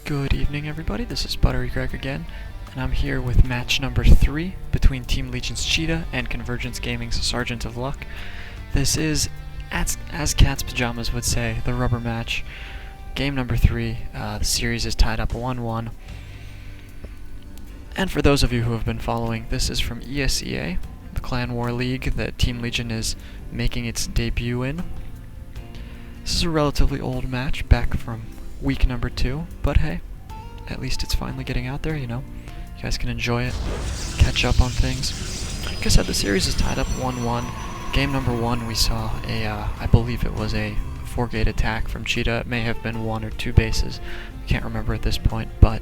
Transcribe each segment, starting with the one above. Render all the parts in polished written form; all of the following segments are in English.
Good evening, everybody. This is ButteryGreg again, and I'm here with match number 3 between Team LgNChiTa and Convergence Gaming's SGTofLuck. This is, as Cat's Pajamas would say, the rubber match. Game number 3. The series is tied up 1-1. And for those of you who have been following, this is from ESEA, the Clan War League that Team Legion is making its debut in. This is a relatively old match, back from week number 2, but hey, at least it's finally getting out there, you know. You guys can enjoy it, catch up on things. Like I said, the series is tied up 1-1. Game number 1, we saw I believe it was a 4-gate attack from ChiTa. It may have been 1 or 2 bases. Can't remember at this point, but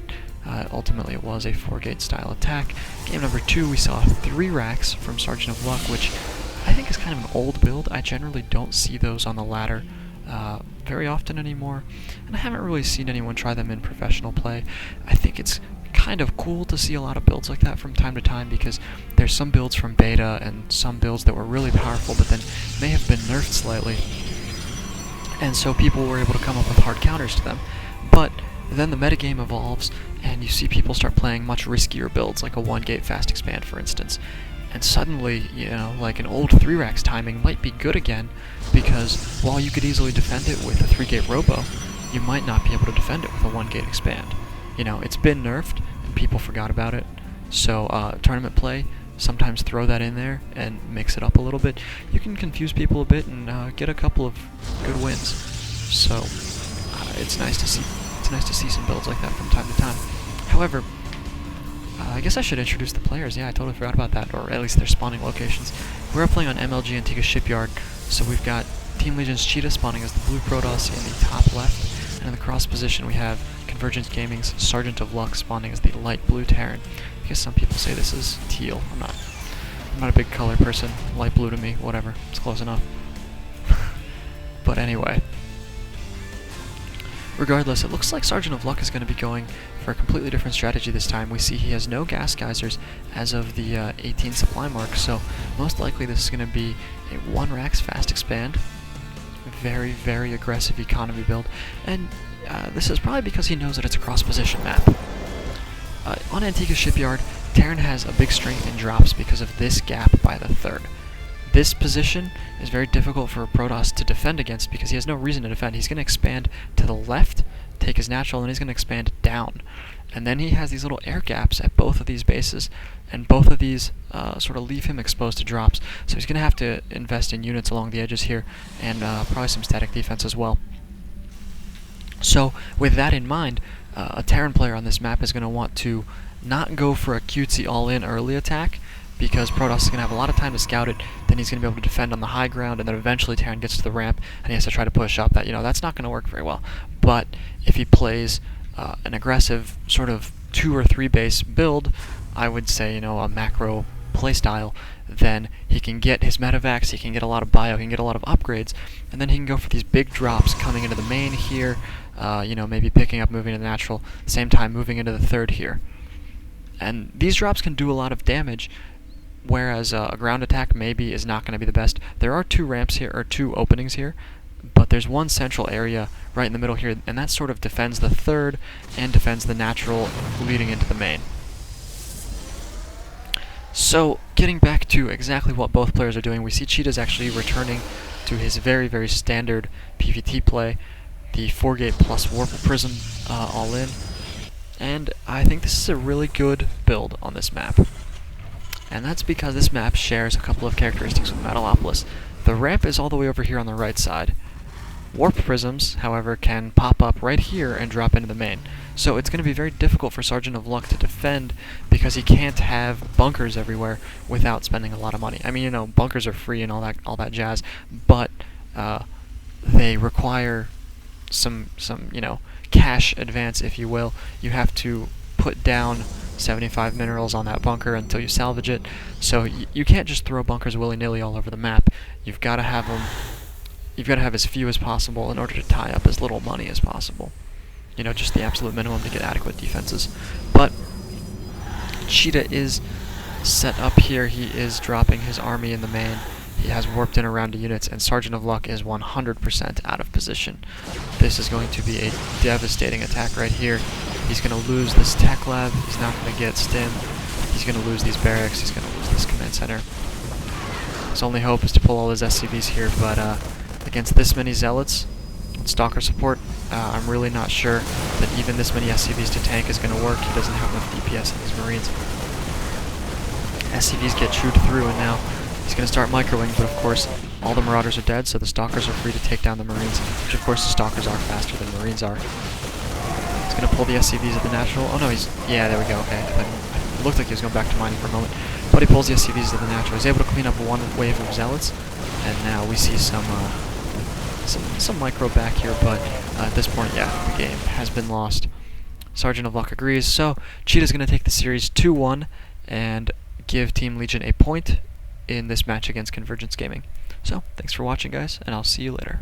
ultimately it was a 4-gate style attack. Game number 2, we saw 3 racks from SGTofLuck, which I think is kind of an old build. I generally don't see those on the ladder very often anymore, and I haven't really seen anyone try them in professional play. I think it's kind of cool to see a lot of builds like that from time to time, because there's some builds from beta and some builds that were really powerful but then may have been nerfed slightly, and so people were able to come up with hard counters to them. But then the metagame evolves, and you see people start playing much riskier builds, like a 1-gate fast expand, for instance. And suddenly, you know, like an old 3-racks timing might be good again, because while you could easily defend it with a 3-gate robo, you might not be able to defend it with a 1-gate expand. You know, it's been nerfed, and people forgot about it. So, tournament play, sometimes throw that in there and mix it up a little bit. You can confuse people a bit and get a couple of good wins. So, it's nice to see. It's nice to see some builds like that from time to time. However, I guess I should introduce the players. Yeah, I totally forgot about that, or at least their spawning locations. We're playing on MLG Antiga Shipyard, so we've got Team LgNChiTa spawning as the blue Protoss in the top left, and in the cross position we have Convergence Gaming's SGTofLuck spawning as the light blue Terran. I guess some people say this is teal. I'm not a big color person. Light blue to me, whatever. It's close enough. But anyway. Regardless, it looks like SGTofLuck is going to be going for a completely different strategy this time. We see he has no gas geysers as of the 18 supply mark, so most likely this is going to be a 1-racks fast expand. Very, very aggressive economy build, and this is probably because he knows that it's a cross-position map. On Antiga Shipyard, Terran has a big strength in drops because of this gap by the 3rd. This position is very difficult for a Protoss to defend against because he has no reason to defend. He's going to expand to the left, take his natural, and he's going to expand down. And then he has these little air gaps at both of these bases, and both of these sort of leave him exposed to drops. So he's going to have to invest in units along the edges here, and probably some static defense as well. So with that in mind, a Terran player on this map is going to want to not go for a cutesy all-in early attack, because Protoss is going to have a lot of time to scout it. Then he's going to be able to defend on the high ground, and then eventually Terran gets to the ramp and he has to try to push up. That's not going to work very well. But if he plays an aggressive sort of 2 or 3 base build, I would say, a macro playstyle, then he can get his medevacs, he can get a lot of bio, he can get a lot of upgrades, and then he can go for these big drops coming into the main here, maybe picking up, moving to the natural, same time moving into the 3rd here. And these drops can do a lot of damage, whereas a ground attack maybe is not going to be the best. There are 2 ramps here, or 2 openings here, but there's one central area right in the middle here, and that sort of defends the 3rd and defends the natural leading into the main. So, getting back to exactly what both players are doing, we see ChiTa's actually returning to his very, very standard PvT play, the 4-gate plus Warp Prism all-in, and I think this is a really good build on this map. And that's because this map shares a couple of characteristics with Metalopolis. The ramp is all the way over here on the right side. Warp Prisms, however, can pop up right here and drop into the main. So it's going to be very difficult for SGTofLuck to defend because he can't have bunkers everywhere without spending a lot of money. I mean, bunkers are free and all that jazz, but they require some cash advance, if you will. You have to put down 75 minerals on that bunker until you salvage it. So you can't just throw bunkers willy-nilly all over the map. You've got to have them. You've got to have as few as possible in order to tie up as little money as possible. Just the absolute minimum to get adequate defenses. But ChiTa is set up here. He is dropping his army in the main, He has warped in around the units, and Sergeant of Luck is 100% out of position. This is going to be a devastating attack right here. He's going to lose this tech lab. He's not going to get stim. He's going to lose these barracks. He's going to lose this command center. His only hope is to pull all his SCVs here, but against this many zealots with stalker support, I'm really not sure that even this many SCVs to tank is going to work. He doesn't have enough DPS in these Marines. SCVs get chewed through, and now he's going to start microwing, but of course all the Marauders are dead, so the Stalkers are free to take down the Marines, which of course the Stalkers are faster than Marines are. He's going to pull the SCVs at the natural. Oh no, yeah, there we go, okay. It looked like he was going back to mining for a moment, but he pulls the SCVs at the natural. He's able to clean up one wave of Zealots, and now we see some micro back here, but at this point, yeah, the game has been lost. Sergeant of Luck agrees, so ChiTa's going to take the series 2-1 and give Team Legion a point in this match against Convergence Gaming. So, thanks for watching, guys, and I'll see you later.